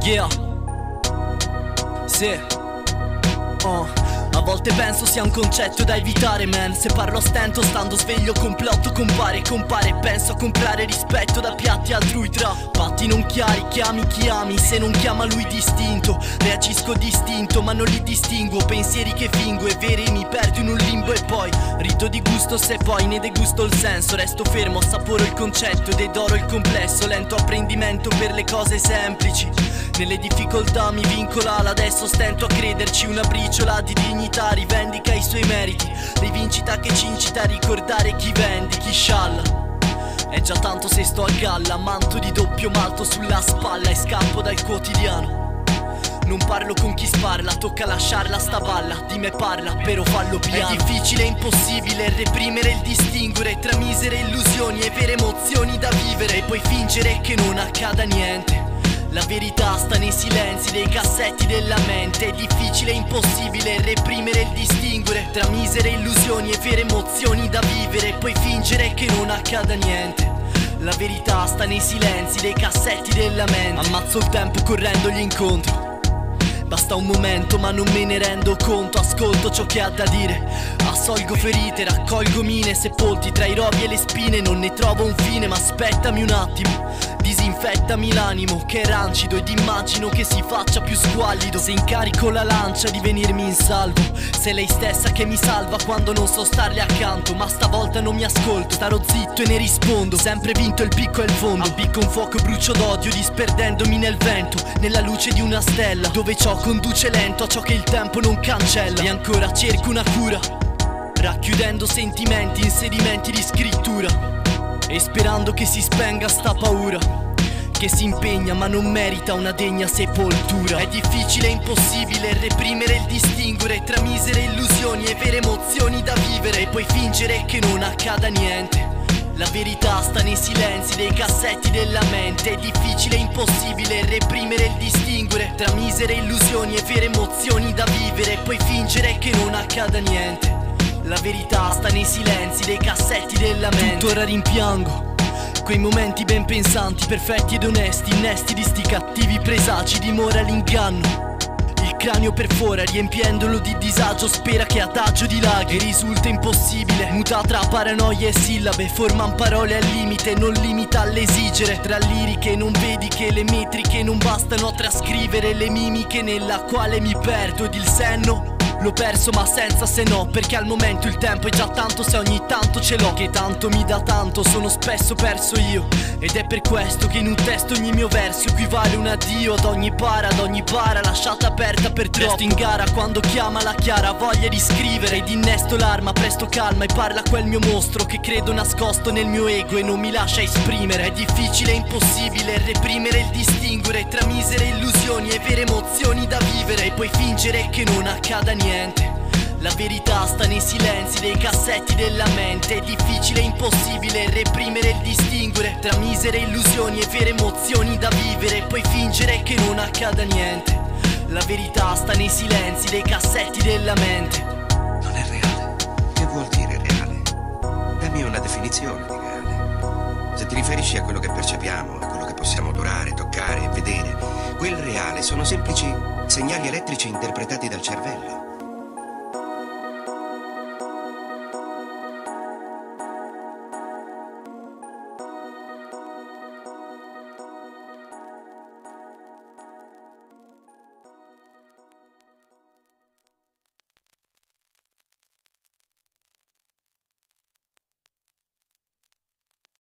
Yeah. Sì. A volte penso sia un concetto da evitare, man. Se parlo a stento, stando sveglio, complotto compare. Penso a comprare rispetto da piatti altrui, tra patti non chiari. Chiami chi ami, se non chiama lui distinto. Reagisco distinto, ma non li distinguo. Pensieri che fingo e veri mi perdo in un limbo. E poi rido di gusto se poi ne degusto il senso. Resto fermo, assaporo il concetto ed edoro il complesso. Lento apprendimento per le cose semplici. Nelle difficoltà mi vincola, adesso stento a crederci. Una briciola di dignità rivendica i suoi meriti. Rivincita che ci incita a ricordare chi vendi, chi scialla. È già tanto se sto a galla, manto di doppio malto sulla spalla e scappo dal quotidiano. Non parlo con chi sparla, tocca lasciarla sta balla. Di me parla, però fallo piano. È difficile e impossibile reprimere il distinguere tra misere illusioni e vere emozioni da vivere. E poi fingere che non accada niente. La verità sta nei silenzi dei cassetti della mente. È difficile e impossibile reprimere il distinguere tra misere illusioni e vere emozioni da vivere. E poi fingere che non accada niente. La verità sta nei silenzi dei cassetti della mente. Ammazzo il tempo correndogli incontro. Basta un momento ma non me ne rendo conto. Ascolto ciò che ha da dire. Assolgo ferite, raccolgo mine sepolti tra i rovi e le spine. Non ne trovo un fine ma aspettami un attimo. Disinfettami l'animo che è rancido ed immagino che si faccia più squallido. Se incarico la lancia di venirmi in salvo. Sei lei stessa che mi salva quando non so starle accanto. Ma stavolta non mi ascolto, starò zitto e ne rispondo. Sempre vinto il picco e il fondo. Appicco un fuoco e brucio d'odio disperdendomi nel vento. Nella luce di una stella dove ciò conduce lento a ciò che il tempo non cancella. E ancora cerco una cura, racchiudendo sentimenti in sedimenti di scrittura. E sperando che si spenga sta paura che si impegna ma non merita una degna sepoltura. È difficile e impossibile reprimere il distinguere tra misere illusioni e vere emozioni da vivere. E poi fingere che non accada niente. La verità sta nei silenzi dei cassetti della mente. È difficile e impossibile reprimere il distinguere tra misere illusioni e vere emozioni da vivere. E poi fingere che non accada niente. La verità sta nei silenzi dei cassetti della mente. Tuttora rimpiango quei momenti ben pensanti, perfetti ed onesti, innesti di sti cattivi presagi, dimora l'inganno. Il cranio perfora riempiendolo di disagio, spera che adagio dilaghi e risulta impossibile. Muta tra paranoie e sillabe, forman parole al limite, non limita all'esigere. Tra liriche non vedi che le metriche non bastano a trascrivere le mimiche nella quale mi perdo ed il senno l'ho perso ma senza se no, perché al momento il tempo è già tanto se ogni tanto ce l'ho. Che tanto mi dà tanto, sono spesso perso io. Ed è per questo che in un testo ogni mio verso equivale un addio ad ogni bara lasciata aperta per troppo. Resto in gara quando chiama la chiara voglia di scrivere. Ed innesto l'arma, presto calma e parla quel mio mostro che credo nascosto nel mio ego e non mi lascia esprimere. È difficile e impossibile reprimere il distinguere tra misere illusioni e vere emozioni da vivere. E poi fingere che non accada niente. La verità sta nei silenzi dei cassetti della mente. È difficile e impossibile reprimere il distinguere tra misere illusioni e vere emozioni da vivere. E poi fingere che non accada niente. La verità sta nei silenzi dei cassetti della mente. Non è reale. Che vuol dire reale? Dammi una definizione di reale. Se ti riferisci a quello che percepiamo, a quello che possiamo odorare, toccare e vedere, quel reale sono semplici segnali elettrici interpretati dal cervello.